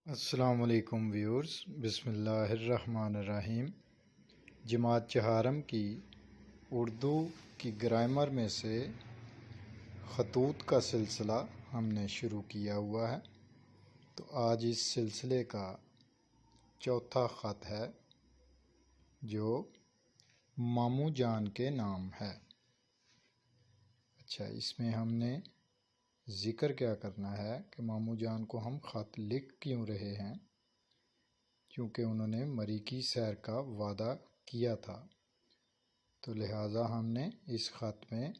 السلام علیکم ویورز، بسم اللہ الرحمن الرحیم۔ جماعت چہارم کی اردو کی گرامر میں سے خطوط کا سلسلہ ہم نے شروع کیا ہوا ہے، تو آج اس سلسلے کا چوتھا خط ہے جو ماموں جان کے نام ہے۔ اچھا، اس میں ہم نے ذکر کیا کرنا ہے کہ ماموں جان کو ہم خط لکھ کیوں رہے ہیں، کیونکہ انہوں نے مری کی سیر کا وعدہ کیا تھا، تو لہٰذا ہم نے اس خط میں،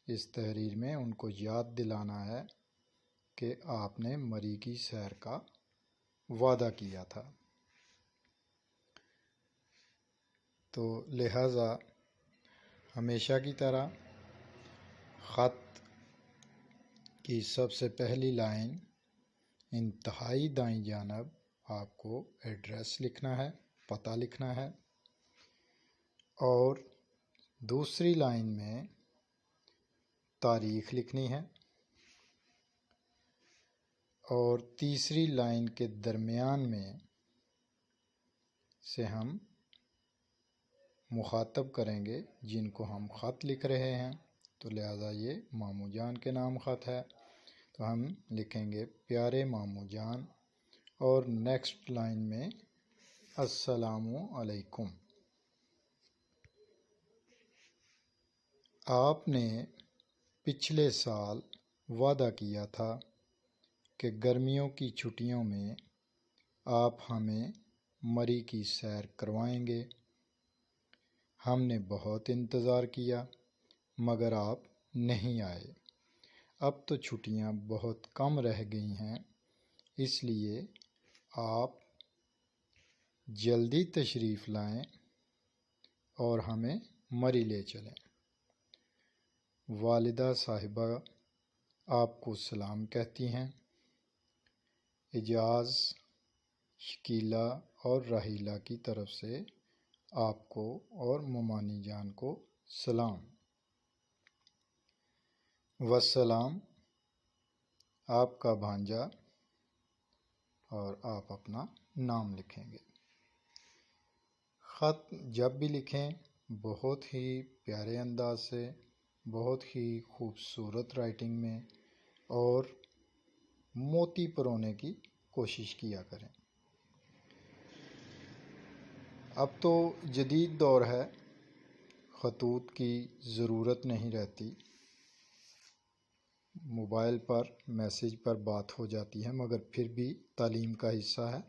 اس تحریر میں ان کو یاد دلانا ہے کہ آپ نے مری کی سیر کا وعدہ کیا تھا۔ تو لہٰذا ہمیشہ کی طرح خط کی سب سے پہلی لائن انتہائی دائیں جانب آپ کو ایڈریس لکھنا ہے، پتہ لکھنا ہے، اور دوسری لائن میں تاریخ لکھنی ہے، اور تیسری لائن کے درمیان میں سے ہم مخاطب کریں گے جن کو ہم خط لکھ رہے ہیں، تو لہٰذا یہ ماموں جان کے نام خط ہے، تو ہم لکھیں گے پیارے ماموں جان، اور نیکسٹ لائن میں السلام علیکم۔ آپ نے پچھلے سال وعدہ کیا تھا کہ گرمیوں کی چھٹیوں میں آپ ہمیں مری کی سیر کروائیں گے۔ ہم نے بہت انتظار کیا مگر آپ نہیں آئے۔ اب تو چھٹیاں بہت کم رہ گئی ہیں، اس لیے آپ جلدی تشریف لائیں اور ہمیں مری لے چلیں۔ والدہ صاحبہ آپ کو سلام کہتی ہیں۔ اعجاز، شکیلہ اور راحیلہ کی طرف سے آپ کو اور ممانی جان کو سلام۔ والسلام، آپ کا بھانجا، اور آپ اپنا نام لکھیں گے۔ خط جب بھی لکھیں بہت ہی پیارے انداز سے، بہت ہی خوبصورت رائٹنگ میں، اور موتی پرونے کی کوشش کیا کریں۔ اب تو جدید دور ہے، خطوط کی ضرورت نہیں رہتی، موبائل پر میسیج پر بات ہو جاتی ہے، مگر پھر بھی تعلیم کا حصہ ہے